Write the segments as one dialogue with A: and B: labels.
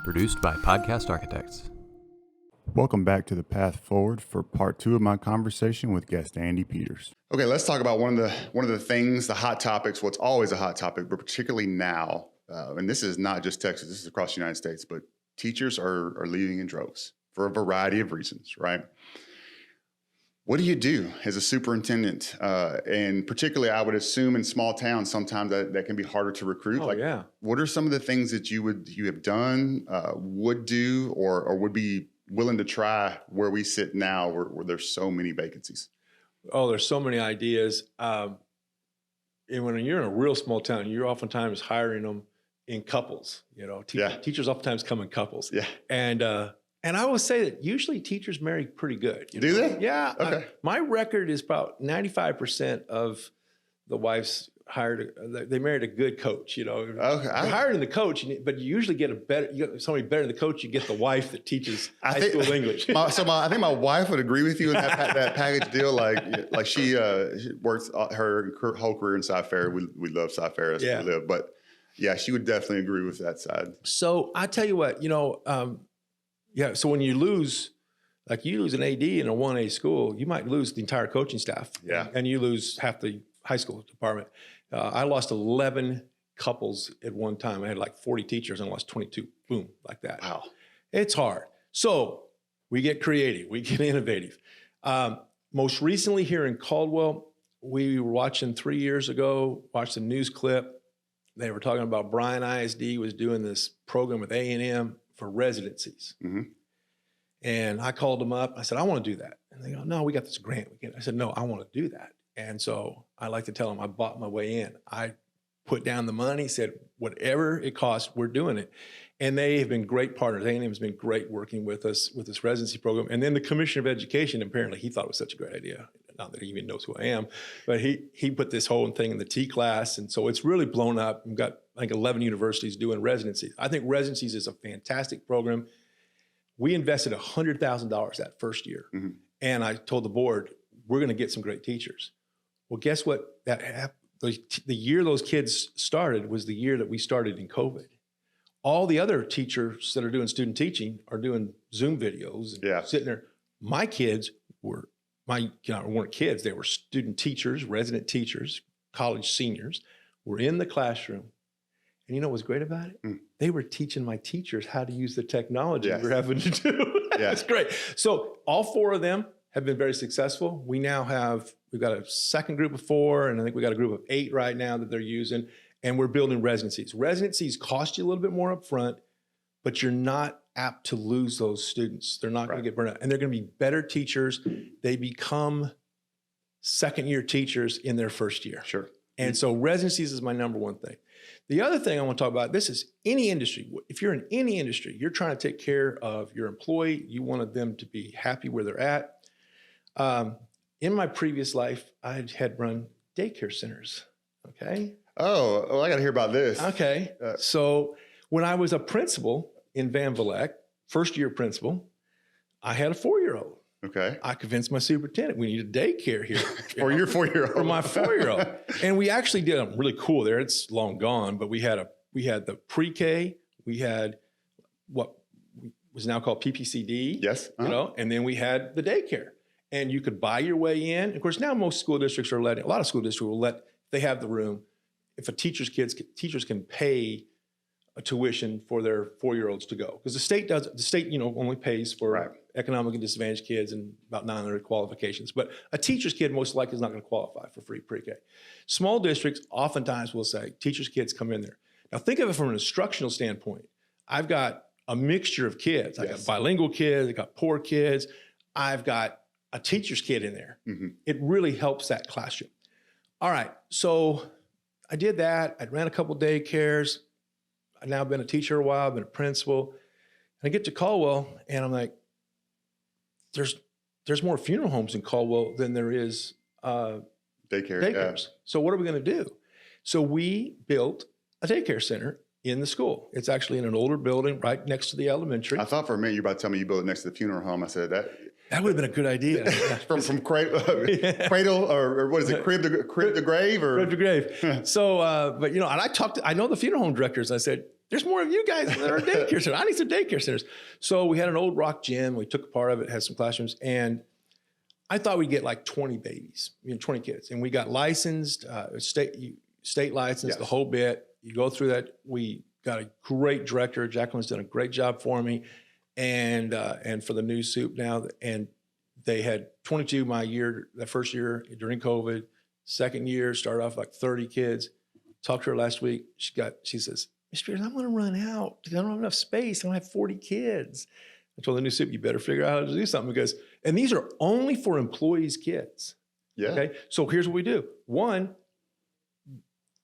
A: Produced by Podcast Architects.
B: Welcome back to The Path Forward for part 2 of my conversation with guest Andy Peters. Okay, let's talk about one of the things, the hot topics, what's always a hot topic, but particularly now, and this is not just Texas, this is across the United States, but teachers are leaving in droves for a variety of reasons, right? What do you do as a superintendent? And particularly, I would assume in small towns, sometimes that can be harder to recruit.
C: Yeah.
B: What are some of the things that you have done, would do, or would be willing to try where we sit now, where there's so many vacancies?
C: Oh, there's so many ideas. And when you're in a real small town, you're oftentimes hiring them in couples. You know, teachers oftentimes come in couples.
B: Yeah.
C: And I will say that usually teachers marry pretty good.
B: Do they?
C: Yeah.
B: Okay.
C: My record is about 95% of the wives they married a good coach, you know.
B: Okay.
C: You're hiring the coach, but you usually get somebody better than the coach. You get the wife that teaches high school English.
B: I think my wife would agree with you in that package deal. Like she works her whole career in Sci-Fair. We love Sci-Fair. That's where we live. But yeah, she would definitely agree with that side.
C: So I tell you what, so when you lose an AD in a 1A school, you might lose the entire coaching staff.
B: Yeah.
C: And you lose half the high school department. I lost 11 couples at one time. I had like 40 teachers and I lost 22. Boom, like that.
B: Wow.
C: It's hard. So we get creative, we get innovative. Most recently here in Caldwell, we were watching 3 years ago, watched a news clip. They were talking about Bryan ISD was doing this program with A&M for residencies.
B: Mm-hmm.
C: And I called them up. I said, I want to do that. And they go, no, we got this grant. I said, no, I want to do that. And so I like to tell them I bought my way in. I put down the money, said, whatever it costs, we're doing it. And they have been great partners. A&M has been great working with us with this residency program. And then the Commissioner of Education, apparently he thought it was such a great idea. Not that he even knows who I am, but he put this whole thing in the T class. And so it's really blown up. We've got, I think, 11 universities doing residencies. I think residencies is a fantastic program. We invested $100,000 that first year.
B: Mm-hmm.
C: And I told the board, we're going to get some great teachers. Well, guess what? The year those kids started was the year that we started in COVID. All the other teachers that are doing student teaching are doing Zoom videos and sitting there. My kids weren't kids. They were student teachers, resident teachers, college seniors, were in the classroom. And you know what was great about it? They were teaching my teachers how to use the technology we're having to do. That's great. So all 4 of them have been very successful. We've got a second group of 4, and I think we got a group of 8 right now that they're using, and we're building residencies. Residencies cost you a little bit more up front, but you're not apt to lose those students. They're not going to get burned out, and they're going to be better teachers. They become second-year teachers in their first year.
B: Sure.
C: And so residencies is my number one thing. The other thing I want to talk about, this is any industry. If you're in any industry, you're trying to take care of your employee. You wanted them to be happy where they're at. In my previous life, I had run daycare centers, okay?
B: Oh, I got to hear about this.
C: Okay, so when I was a principal in Van Vleck, first year principal, I had a 4-year-old.
B: Okay.
C: I convinced my superintendent, we need a daycare here.
B: For your 4-year-old.
C: For my 4-year-old. And we actually did something really cool there. It's long gone, but we had the pre-K, we had what was now called PPCD.
B: Yes.
C: And then we had the daycare. And you could buy your way in. Of course, now most school districts are letting, a lot of school districts will let, they have the room. If teachers can pay a tuition for their 4-year-olds to go. Because the state only pays for economically disadvantaged kids and about 900 qualifications. But a teacher's kid most likely is not going to qualify for free pre-K. Small districts oftentimes will say, teachers' kids come in there. Now think of it from an instructional standpoint. I've got a mixture of kids. I've got bilingual kids, I've got poor kids, I've got a teacher's kid in there.
B: Mm-hmm.
C: It really helps that classroom. All right, so I did that. I ran a couple daycares. I've now been a teacher a while, I've been a principal. And I get to Caldwell and I'm like, there's more funeral homes in Caldwell than there is daycares.
B: Yeah.
C: So what are we gonna do? So we built a daycare center in the school. It's actually in an older building right next to the elementary.
B: I thought for a minute you were about to tell me you built it next to the funeral home. I said that
C: would have been a good idea.
B: from cradle or what is it, crib to grave or
C: crib to grave. So, but and I know the funeral home directors. I said, there's more of you guys than there are daycare centers. I need some daycare centers. So we had an old rock gym. We took a part of it, had some classrooms, and I thought we'd get like 20 babies, 20 kids. And we got licensed, state licensed, the whole bit. You go through that. We got a great director. Jacqueline's done a great job for me. And for the new soup now. And they had 22 my year, the first year during COVID. Second year, started off like 30 kids. Talked to her last week. She says, Mr. Peters, I'm going to run out because I don't have enough space. I don't have 40 kids. I told the new soup, you better figure out how to do something because, and these are only for employees' kids.
B: Yeah.
C: Okay. So here's what we do. One,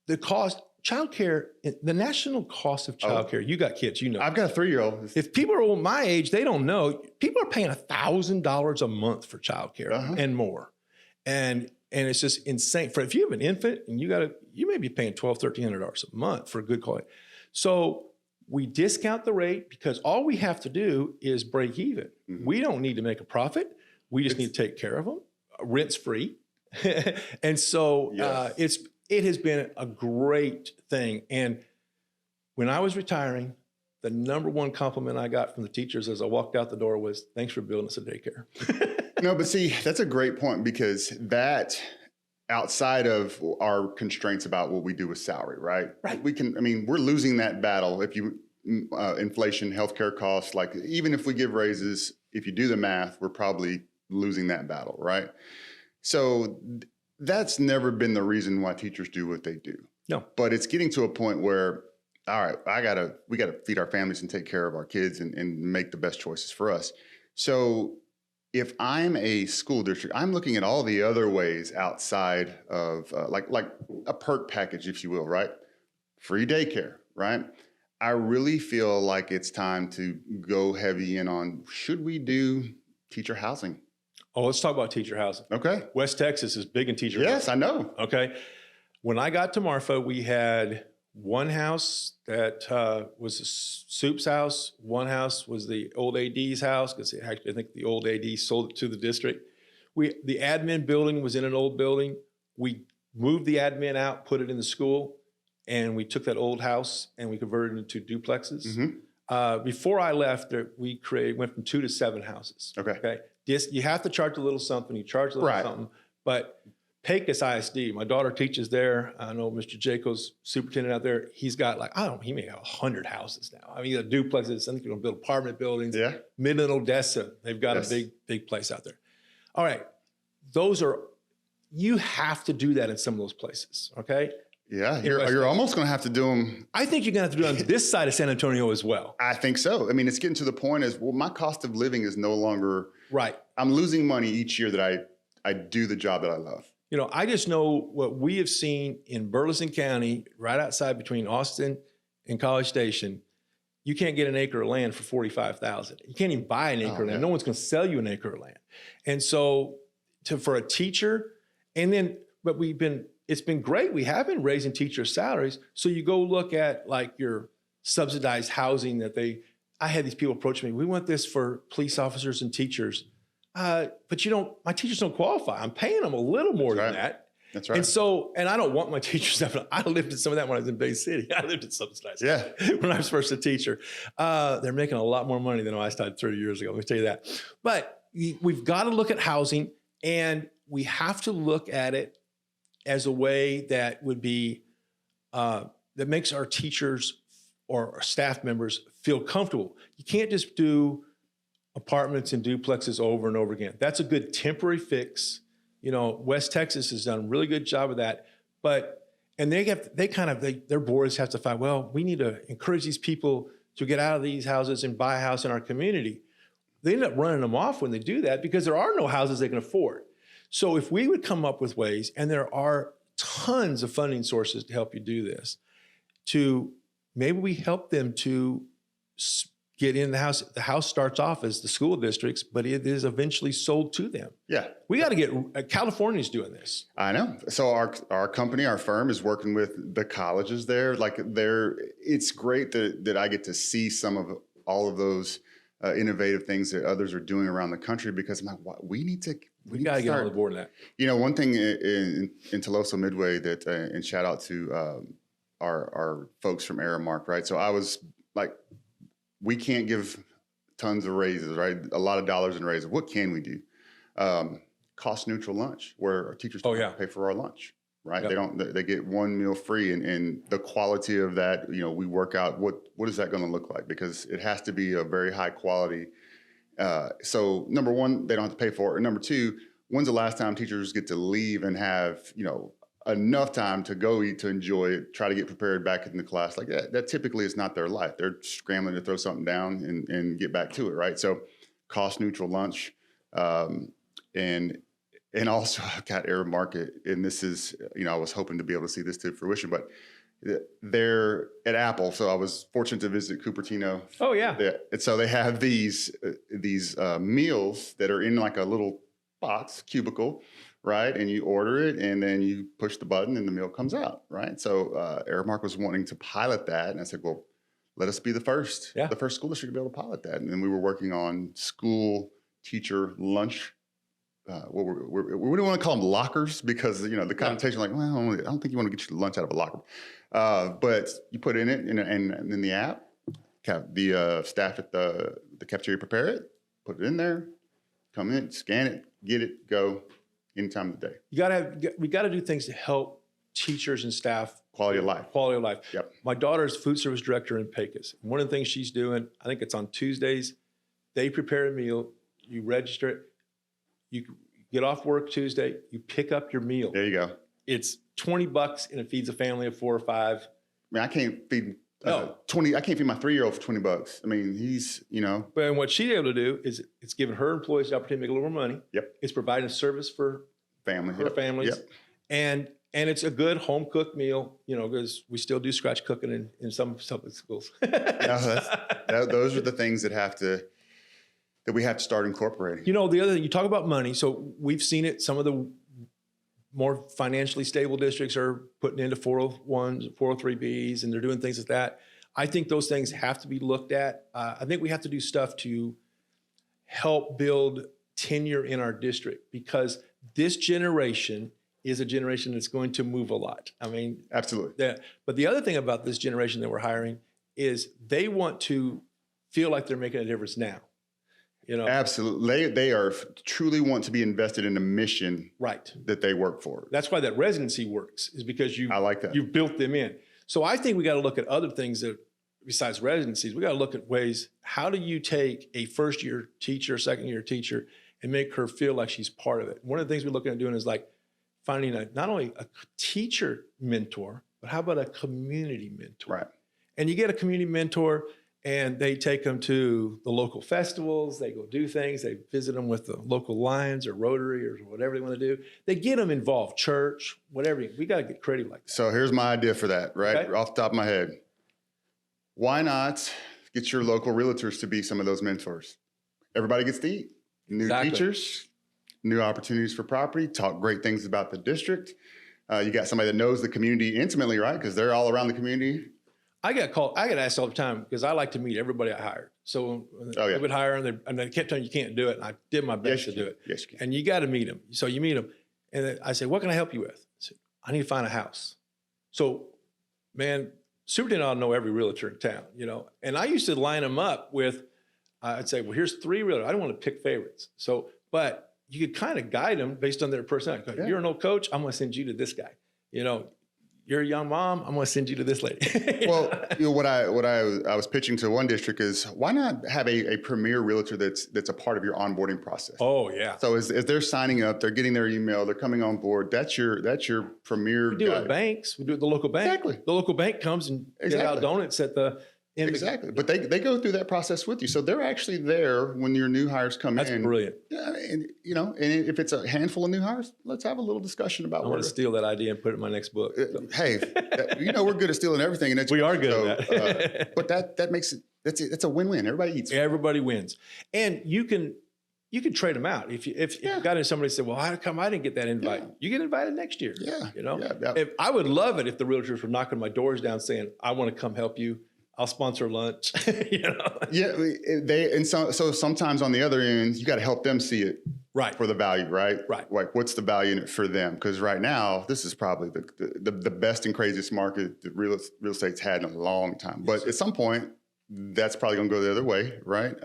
C: the cost, childcare, the national cost of childcare. You got kids,
B: I've got a 3-year-old.
C: If people are my age, they don't know. People are paying $1,000 a month for childcare and more, and it's just insane. For if you have an infant and you may be paying $1,200-$1,300 a month for a good quality. So we discount the rate because all we have to do is break even. Mm-hmm. We don't need to make a profit. We just need to take care of them, rent's free. And so it has been a great thing. And when I was retiring, the number one compliment I got from the teachers as I walked out the door was, thanks for building us a daycare.
B: No, but see, that's a great point because that outside of our constraints about what we do with salary, right?
C: Right.
B: We're losing that battle. If you, inflation, healthcare costs, like even if we give raises, if you do the math, we're probably losing that battle, right? So that's never been the reason why teachers do what they do.
C: No.
B: But it's getting to a point where, all right, we gotta feed our families and take care of our kids and make the best choices for us. So if I'm a school district, I'm looking at all the other ways outside of like a perk package, if you will, right? Free daycare, right? I really feel like it's time to go heavy in on, should we do teacher housing?
C: Oh, let's talk about teacher housing.
B: Okay.
C: West Texas is big in teacher housing.
B: Yes, I know.
C: Okay. When I got to Marfa, we had one house that was the soup's house. One house was the old AD's house because I think the old AD sold it to the district. The admin building was in an old building. We moved the admin out, put it in the school, and we took that old house and we converted it into duplexes. Mm-hmm. Before I left, we went from 2 to 7 houses.
B: Okay.
C: You have to charge a little something. You charge a little something, but Pecos ISD, my daughter teaches there. I know Mr. Jacobs, superintendent out there. He's got he may have 100 houses now. I mean, the duplexes. I think you're going to build apartment buildings. Yeah. Midland, Odessa, they've got a big place out there. All right, you have to do that in some of those places. Okay.
B: Yeah, you're almost going to have to do them.
C: I think you're going to have to do it on this side of San Antonio as well.
B: I think so. I mean, it's getting to the point my cost of living is no longer
C: right.
B: I'm losing money each year that I do the job that I love.
C: I just know what we have seen in Burleson County, right outside between Austin and College Station. You can't get an acre of land for $45,000. You can't even buy an acre of land. No one's going to sell you an acre of land. And so, for a teacher, it's been great. We have been raising teacher salaries. So you go look at like your subsidized housing I had these people approach me. We want this for police officers and teachers. But my teachers don't qualify. I'm paying them a little more than that.
B: That's right.
C: And I don't want my teachers to I lived in some of that when I was in Bay City. I lived in subsidized when I was first a teacher. They're making a lot more money than I started 30 years ago. Let me tell you that. But we've got to look at housing, and we have to look at it as a way that would be, that makes our teachers or our staff members feel comfortable. You can't just do apartments and duplexes over and over again. That's a good temporary fix. West Texas has done a really good job of that. Their boards have to find, well, we need to encourage these people to get out of these houses and buy a house in our community. They end up running them off when they do that because there are no houses they can afford. So if we would come up with ways, and there are tons of funding sources to help you do this, maybe we help them to get in the house. The house starts off as the school districts, but it is eventually sold to them. Yeah. We got to get, California's doing this.
B: I know. So our company, our firm is working with the colleges there. It's great that I get to see some of all of those innovative things that others are doing around the country because we got to
C: get on the board of that.
B: One thing in Toloso Midway and shout out to our folks from Aramark, right? So I was like, we can't give tons of raises, right? A lot of dollars in raises. What can we do? Cost neutral lunch, where our teachers don't pay for our lunch, right? Yep. They get one meal free, and the quality of that, we work out what is that going to look like, because it has to be a very high quality. So number one, they don't have to pay for it. And number two, when's the last time teachers get to leave and have, enough time to go eat, to enjoy it, try to get prepared back in the class? Like that typically is not their life. They're scrambling to throw something down and get back to it, right? So cost neutral lunch. And also I've got Aramark, and this is, I was hoping to be able to see this to fruition, but they're at Apple. So I was fortunate to visit Cupertino.
C: Oh yeah.
B: And so they have these meals that are in like a little box cubicle, right? And you order it, and then you push the button and the meal comes out, right? So Aramark was wanting to pilot that, and I said, well, let us be the first school district to be able to pilot that. And then we were working on school teacher lunch. We don't want to call them lockers, because the connotation, like, well, I don't think you want to get your lunch out of a locker. But you put in it in the app, have the staff at the cafeteria prepare it, put it in there, come in, scan it, get it, go, any time of the day.
C: We got to do things to help teachers and staff.
B: Quality of life.
C: Quality of life.
B: Yep.
C: My daughter's food service director in Pecos. One of the things she's doing, I think it's on Tuesdays, they prepare a meal, you register it, you get off work Tuesday, you pick up your meal.
B: There you go.
C: It's $20 and it feeds a family of 4 or 5.
B: I mean, I can't feed 20. I can't feed my 3-year-old for $20. I mean, he's,
C: But what she's able to do is it's giving her employees the opportunity to make a little more money.
B: Yep.
C: It's providing a service for families.
B: Yep.
C: And it's a good home cooked meal, because we still do scratch cooking in some public schools.
B: Those are the things that we have to start incorporating.
C: The other thing, you talk about money. So we've seen it. Some of the more financially stable districts are putting into 401s, 403Bs, and they're doing things like that. I think those things have to be looked at. I think we have to do stuff to help build tenure in our district, because this generation is a generation that's going to move a lot. I mean,
B: absolutely.
C: But the other thing about this generation that we're hiring is they want to feel like they're making a difference now.
B: Absolutely. They are truly want to be invested in a mission that they work for.
C: That's why that residency works, is because
B: I like that.
C: You've built them in. So I think we got to look at other things that, besides residencies, we got to look at ways, how do you take a first-year teacher, second-year teacher, and make her feel like she's part of it? One of the things we're looking at doing is like finding not only a teacher mentor, but how about a community mentor?
B: Right.
C: And you get a community mentor, and they take them to the local festivals. They go do things. They visit them with the local Lions or Rotary or whatever they want to do. They get them involved, church, whatever. We got to get creative like that.
B: So here's my idea for that, right?
C: Okay.
B: Off the top of my head. Why not get your local realtors to be some of those mentors? Everybody gets to eat. New teachers, new opportunities for property, talk great things about the district. You got somebody that knows the community intimately, right? Because they're all around the community.
C: I get asked all the time, because I like to meet everybody I hired. So I would hire them, and they kept telling you can't do it. And I did my best to do it.
B: Yes, you can.
C: And you got to meet them. So you meet them. And then I said, what can I help you with? I said, I need to find a house. So, man, superintendent ought to know every realtor in town, And I used to line them up with, I'd say, well, here's 3 realtors. I don't want to pick favorites. So, but you could kind of guide them based on their personality. You're an old coach, I'm going to send you to this guy. You're a young mom, I'm going to send you to this lady.
B: Well, what I was pitching to one district is, why not have a premier realtor that's a part of your onboarding process?
C: Oh yeah.
B: So as they're signing up, they're getting their email, they're coming on board. That's your premier.
C: We do it at banks. We do it at the local bank.
B: Exactly.
C: The local bank comes and gives out donuts at the end.
B: Exactly. But they go through that process with you. So they're actually there when your new hires come in.
C: That's brilliant.
B: Yeah, and if it's a handful of new hires, let's have a little discussion about.
C: I want to steal that idea and put it in my next book.
B: Hey, we're good at stealing everything, and
C: we are good at that.
B: But that makes it. That's a win-win. Everybody eats.
C: Everybody wins, and you can trade them out. If you got in, somebody said, "Well, how come I didn't get that invite?" You get invited next year.
B: Yeah.
C: If I would love it if the realtors were knocking my doors down saying, "I want to come help you. I'll sponsor lunch."
B: Yeah, so sometimes on the other end, you got to help them see it
C: right
B: for the value, right?
C: Right.
B: Like, what's the value in it for them? Because right now, this is probably the best and craziest market that real estate's had in a long time. But at some point, that's probably going to go the other way, right?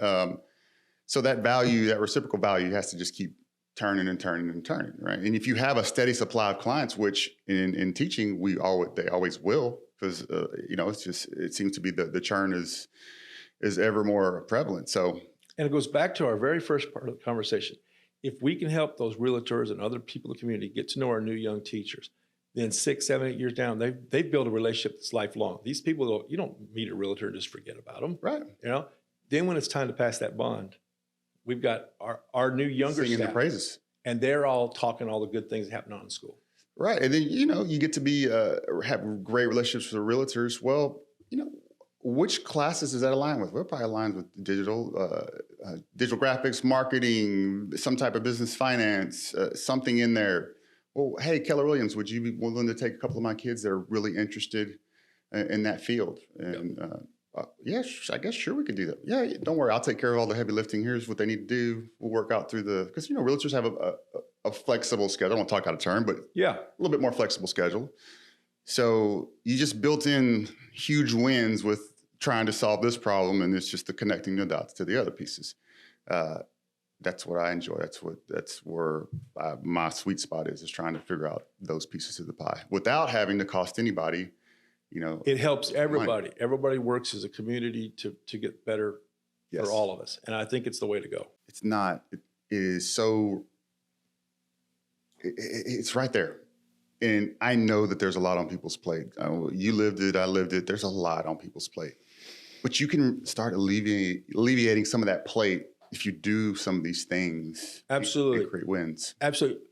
B: So that value, that reciprocal value, has to just keep turning and turning and turning, right? And if you have a steady supply of clients, which in teaching they always will, because it seems to be the churn is ever more prevalent. So,
C: and it goes back to our very first part of the conversation. If we can help those realtors and other people in the community get to know our new young teachers, then 6, 7, 8 years down, they've built a relationship that's lifelong. These people, you don't meet a realtor and just forget about them,
B: right?
C: Then when it's time to pass that bond, we've got our new younger
B: singing
C: staff,
B: the praises,
C: and they're all talking all the good things that happen on in school.
B: Right. And then, you get to be, have great relationships with the realtors. Well, which classes does that align with? Well, it probably aligns with digital graphics, marketing, some type of business finance, something in there. Well, hey, Keller Williams, would you be willing to take a couple of my kids that are really interested in that field? And yes, I guess, sure, we could do that. Yeah, don't worry. I'll take care of all the heavy lifting. Here's what they need to do. We'll work out through because, realtors have a flexible schedule. I don't want to talk out of turn, but a little bit more flexible schedule. So you just built in huge wins with trying to solve this problem, and it's just the connecting the dots to the other pieces. That's what I enjoy. That's where my sweet spot is trying to figure out those pieces of the pie without having to cost anybody.
C: It helps everybody.
B: Money.
C: Everybody works as a community to get better for all of us, and I think it's the way to go.
B: It's not. It is so. It's right there. And I know that there's a lot on people's plate. You lived it, I lived it. There's a lot on people's plate. But you can start alleviating some of that plate if you do some of these things.
C: Absolutely.
B: And create wins.
C: Absolutely.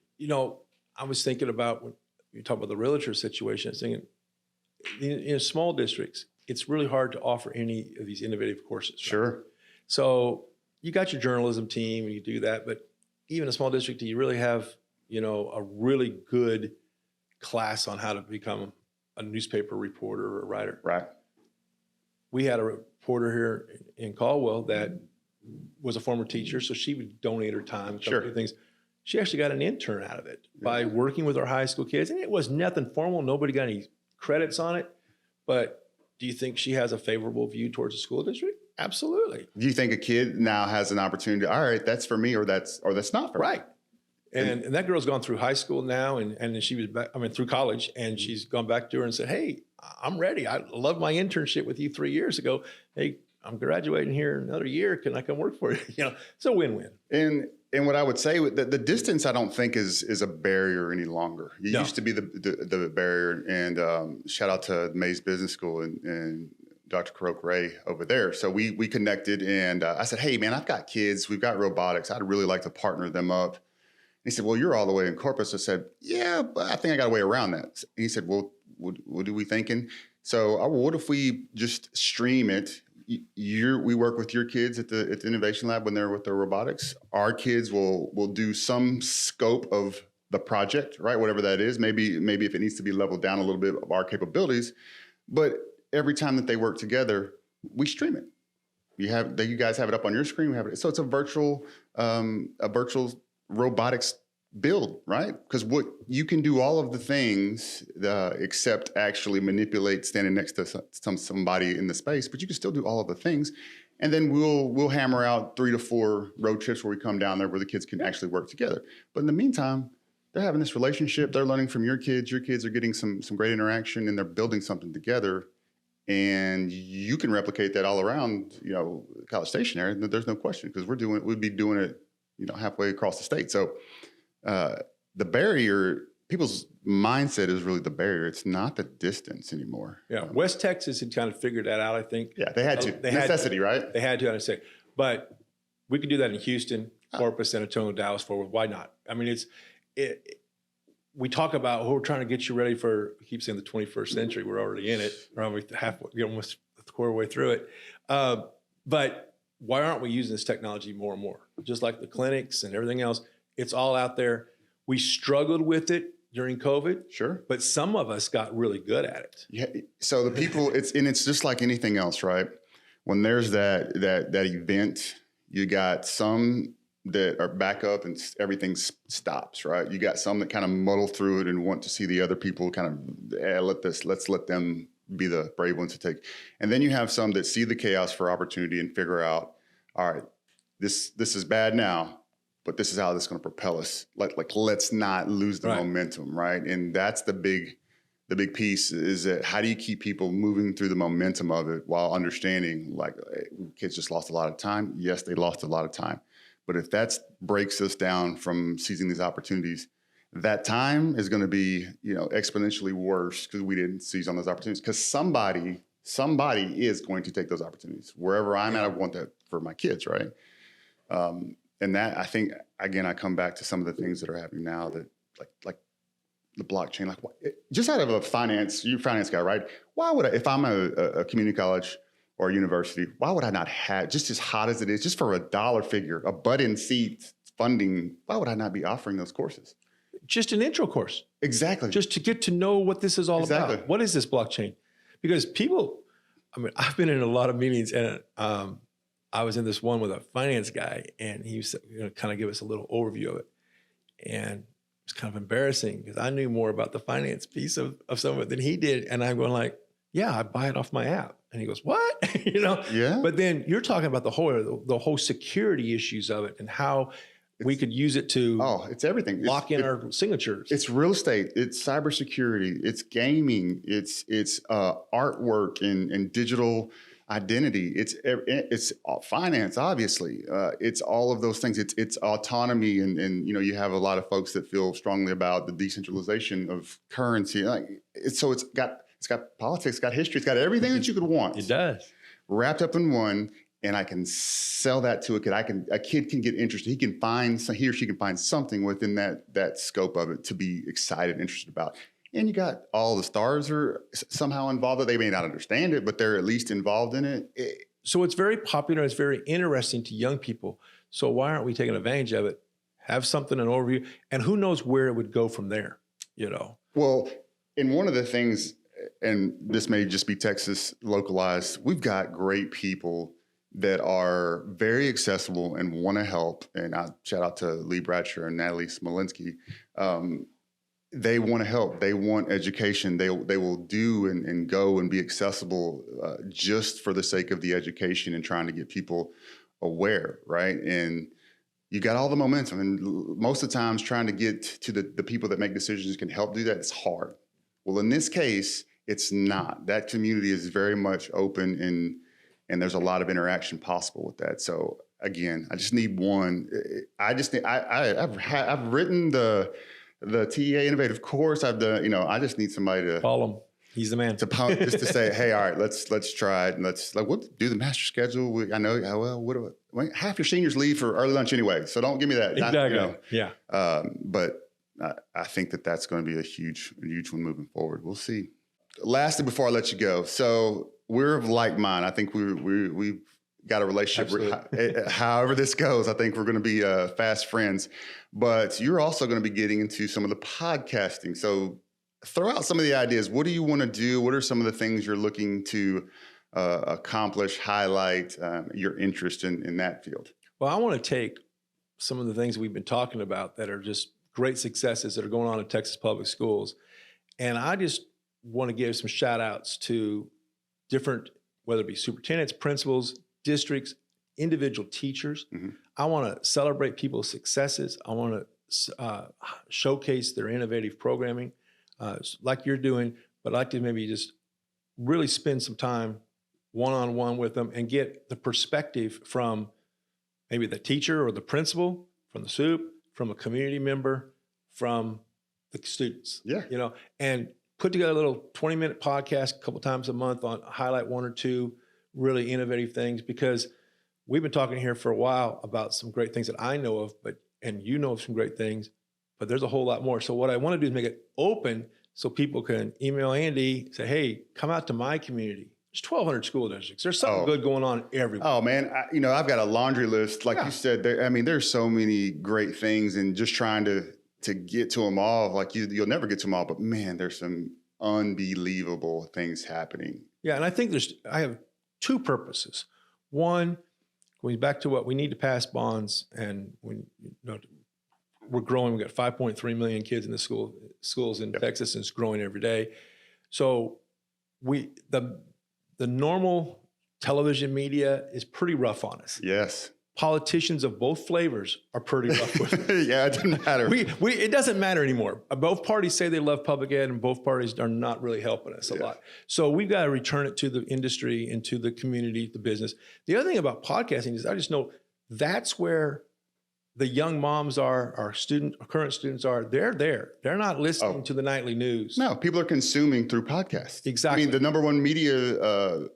C: I was thinking about when you talk about the realtor situation, I was thinking in small districts, it's really hard to offer any of these innovative courses. Right?
B: Sure.
C: So you got your journalism team and you do that, but even a small district, do you really have, a really good class on how to become a newspaper reporter or a writer?
B: Right.
C: We had a reporter here in Caldwell that was a former teacher, so she would donate her time to do things. She actually got an intern out of it by working with our high school kids, and it was nothing formal. Nobody got any credits on it. But do you think she has a favorable view towards the school district? Absolutely.
B: Do you think a kid now has an opportunity? All right, that's for me, or that's not for me.
C: Right. And that girl's gone through high school now, and she was back, through college, and she's gone back to her and said, hey, I'm ready. I love my internship with you 3 years ago. Hey, I'm graduating here in another year. Can I come work for you? It's a win-win.
B: And what I would say, the distance I don't think is a barrier any longer. It used to be the barrier. And shout out to Mays Business School and Dr. Karoke Ray over there. So we connected, and I said, hey, man, I've got kids. We've got robotics. I'd really like to partner them up. He said, well, you're all the way in Corpus. I said, yeah, but I think I got a way around that. And he said, well, what are we thinking? So what if we just stream it? We work with your kids at the Innovation Lab when they're with their robotics. Our kids will do some scope of the project, right? Whatever that is. Maybe if it needs to be leveled down a little bit of our capabilities. But every time that they work together, we stream it. You guys have it up on your screen. We have it. So it's a virtual robotics build, right? Because what you can do all of the things except actually manipulate standing next to somebody in the space, but you can still do all of the things. And then we'll hammer out 3 to 4 road trips where we come down there where the kids can actually work together. But in the meantime, they're having this relationship. They're learning from your kids. Your kids are getting some great interaction, and they're building something together. And you can replicate that all around, College Station area. There's no question, because we'd be doing it, halfway across the state. So the barrier, people's mindset is really the barrier. It's not the distance anymore.
C: Yeah, West Texas had kind of figured that out, I think.
B: Yeah, they had to. Necessity, right?
C: They had to, I say. But we could do that in Houston, Corpus, San Antonio, Dallas, Fort Worth. Why not? We talk about, we're trying to get you ready for, I keep saying the 21st century. We're already in it. We're almost a quarter way through it. But why aren't we using this technology more and more? Just like the clinics and everything else, it's all out there. We struggled with it during COVID.
B: Sure.
C: But some of us got really good at it.
B: Yeah. So the people, it's just like anything else, right? When there's that event, you got some that are back up and everything stops, right? You got some that kind of muddle through it and want to see the other people kind of, let's let them be the brave ones to take. And then you have some that see the chaos for opportunity and figure out, all right, this is bad now, but this is how this is going to propel us. Let's not lose the momentum, right? And that's the big piece is that how do you keep people moving through the momentum of it while understanding hey, kids just lost a lot of time. Yes, they lost a lot of time. But if that breaks us down from seizing these opportunities, that time is going to be, exponentially worse because we didn't seize on those opportunities. Because somebody is going to take those opportunities. Wherever I'm at, I want that for my kids, right? And that, I think, again, I come back to some of the things that are happening now that, like the blockchain, just out of a finance guy, right? Why would I, if I'm a community college or a university, why would I not have, just as hot as it is, just for a dollar figure, a butt-in seat funding, why would I not be offering those courses?
C: Just an intro course.
B: Exactly.
C: Just to get to know what this is all about. What is this blockchain? Because I've been in a lot of meetings, and I was in this one with a finance guy, and he was going to kind of give us a little overview of it. And it was kind of embarrassing because I knew more about the finance piece of some of it than he did. And I'm going yeah, I buy it off my app. And he goes, what?
B: Yeah.
C: But then you're talking about the whole security issues of it and how we could use it to
B: it's everything.
C: Lock in our signatures.
B: It's real estate. It's cybersecurity. It's gaming. It's artwork and digital identity. It's finance, obviously. It's all of those things. It's autonomy, and you have a lot of folks that feel strongly about the decentralization of currency. It's got politics, it's got history, it's got everything that you could want.
C: It does.
B: Wrapped up in one, and I can sell that to a kid. A kid can get interested. He or she can find something within that scope of it to be excited, interested about. And you got all the stars are somehow involved. That they may not understand it, but they're at least involved in it.
C: So it's very popular. It's very interesting to young people. So why aren't we taking advantage of it? Have something, an overview, and who knows where it would go from there,
B: Well, and one of the things, and this may just be Texas localized, we've got great people that are very accessible and want to help. And I shout out to Lee Bradshaw and Natalie Smolinski. They want to help. They want education. They will do and go and be accessible just for the sake of the education and trying to get people aware, right? And you got all the momentum. And most of the times trying to get to the people that make decisions can help do that. It's hard. Well, in this case, it's not. That community is very much open and there's a lot of interaction possible with that. So again, I just need one. I've written the TEA Innovative course. I've done, I just need somebody to
C: follow him. He's the man.
B: Just to say, hey, all right, let's try it, and we'll do the master schedule. I know how well. Half your seniors leave for early lunch anyway, so don't give me that.
C: Exactly. Yeah.
B: But I think that's going to be a huge one moving forward. We'll see. Lastly, before I let you go, so we're of like mind. I think we've got a relationship. However this goes, I think we're going to be fast friends. But you're also going to be getting into some of the podcasting. So throw out some of the ideas. What do you want to do? What are some of the things you're looking to accomplish, highlight your interest in that field?
C: Well, I want to take some of the things we've been talking about that are just great successes that are going on in Texas public schools. And I just want to give some shout outs to different, whether it be superintendents, principals, districts, individual teachers. Mm-hmm. I want to celebrate people's successes. I want to showcase their innovative programming like you're doing, but I'd like to maybe just really spend some time one-on-one with them and get the perspective from maybe the teacher or the principal, from the soup, from a community member, from the students.
B: Yeah.
C: And put together a little 20-minute podcast a couple times a month on highlight one or two really innovative things, because we've been talking here for a while about some great things that I know of, and you know of some great things, but there's a whole lot more. So what I want to do is make it open so people can email Andy, say, hey, come out to my community. There's 1,200 school districts. There's something good going on everywhere.
B: Oh man, I've got a laundry list. Like you said, there's so many great things, and just trying to get to them all, like you'll never get to them all, but man, there's some unbelievable things happening.
C: Yeah, and I think I have two purposes. One, going back to what we need to pass bonds, and when we're growing, we got 5.3 million kids in the schools in Texas, and it's growing every day. So the normal television media is pretty rough on us.
B: Yes.
C: Politicians of both flavors are pretty rough with us.
B: Yeah, it doesn't matter.
C: It doesn't matter anymore. Both parties say they love public ed, and both parties are not really helping us a lot. So we've got to return it to the industry and to the community, the business. The other thing about podcasting is I just know that's where the young moms are, our current students are. They're there. They're not listening to the nightly news.
B: No, people are consuming through podcasts.
C: Exactly.
B: I mean, the number one media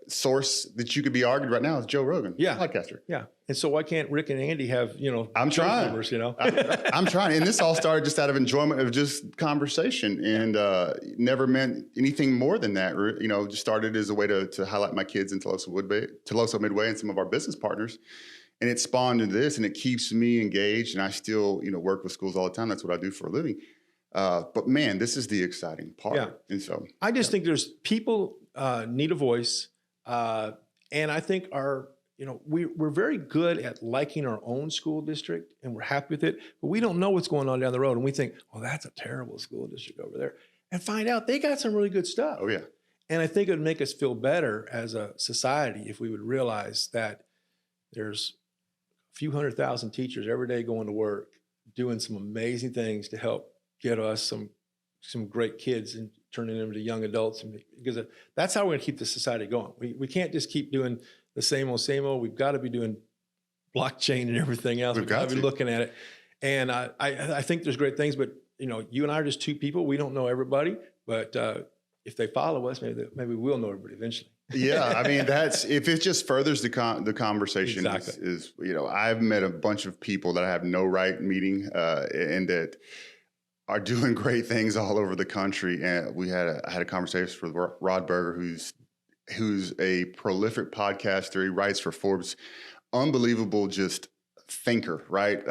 B: source that you could be argued right now is Joe Rogan, podcaster.
C: Yeah. And so why can't Rick and Andy have,
B: I'm trying.
C: Numbers,
B: I'm trying. And this all started just out of enjoyment of just conversation, and never meant anything more than that. Just started as a way to highlight my kids in Tuloso Midway and some of our business partners. And it spawned into this, and it keeps me engaged. And I still, work with schools all the time. That's what I do for a living. But man, this is the exciting part.
C: Yeah.
B: And so
C: I just think there's people need a voice. And I think we're very good at liking our own school district, and we're happy with it, but we don't know what's going on down the road. And we think, oh, that's a terrible school district over there. And find out they got some really good stuff.
B: Oh, yeah.
C: And I think it would make us feel better as a society if we would realize that there's a few 100,000 teachers every day going to work, doing some amazing things to help get us some great kids and turning them into young adults. Because that's how we're going to keep the society going. We can't just keep doing the same old. We've got to be doing blockchain and everything else. We've got to be looking at it. And I think there's great things, but you and I are just two people. We don't know everybody, but if they follow us, maybe we'll know everybody eventually.
B: Yeah, I mean, if it just furthers the conversation.
C: Exactly.
B: is I've met a bunch of people that I have no right meeting, and that are doing great things all over the country. And I had a conversation with Rod Berger, who's a prolific podcaster. He writes for Forbes. Unbelievable, just thinker, right?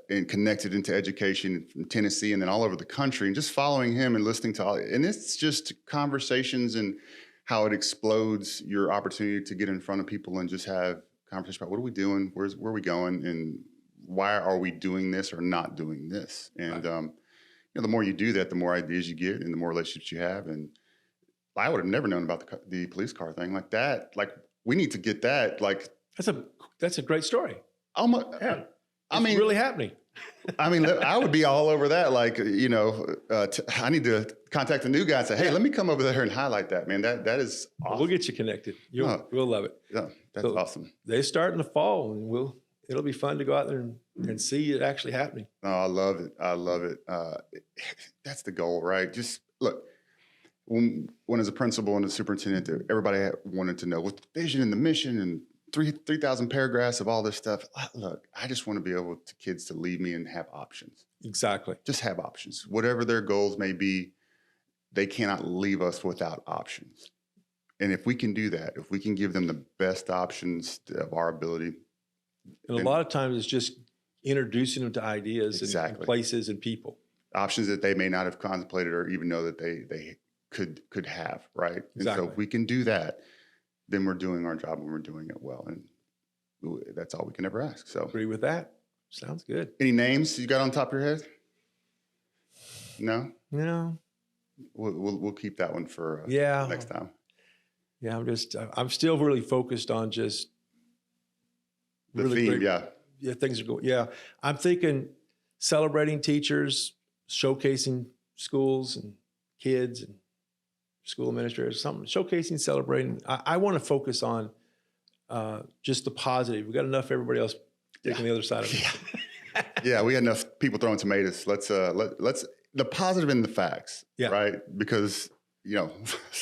B: And connected into education from Tennessee and then all over the country. And just following him and listening to and it's just conversations and how it explodes your opportunity to get in front of people and just have conversations about what are we doing, where are we going, and why are we doing this or not doing this. And the more you do that, the more ideas you get and the more relationships you have. And I would have never known about the police car thing like that. Like, we need to get that. Like,
C: that's a great story.
B: It's
C: really happening.
B: I mean, I would be all over that. Like, I need to contact the new guy and say, hey, let me come over there and highlight that, man. That is awesome.
C: We'll get you connected. We'll love it.
B: Yeah, that's awesome.
C: They start in the fall, and it'll be fun to go out there and see it actually happening.
B: Oh, I love it. That's the goal, right? Just look, when as a principal and a superintendent, everybody wanted to know what's the vision and the mission and 3,000 paragraphs of all this stuff. Look, I just want to be able to kids to leave me and have options.
C: Exactly.
B: Just have options. Whatever their goals may be, they cannot leave us without options. And if we can do that, if we can give them the best options of our ability.
C: And a lot of times it's just introducing them to ideas
B: exactly.
C: and places and people.
B: Options that they may not have contemplated or even know that they could have, right?
C: Exactly.
B: And so if we can do that, then we're doing our job and we're doing it well. And that's all we can ever ask. So
C: agree with that. Sounds good.
B: Any names you got on top of your head? No?
C: No.
B: We'll keep that one for next time.
C: Yeah, I'm still really focused on just
B: the
C: really
B: theme,
C: great, yeah, things are going. Yeah, I'm thinking celebrating teachers, showcasing schools and kids and school administrators, something showcasing, celebrating. I want to focus on just the positive. We got enough everybody else taking the other side of it.
B: Yeah, we got enough people throwing tomatoes. Let's the positive in the facts, right? Because a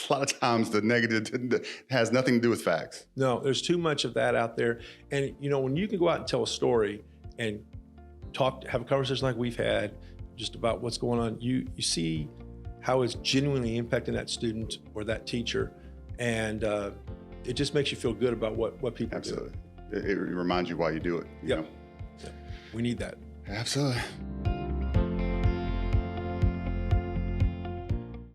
B: lot of times the negative has nothing to do with facts.
C: No, there's too much of that out there. And when you can go out and tell a story and have a conversation like we've had, just about what's going on, you see how it's genuinely impacting that student or that teacher, and it just makes you feel good about what people
B: Absolutely.
C: do.
B: It reminds you why you do it. You know?
C: Yeah. We need that.
B: Absolutely.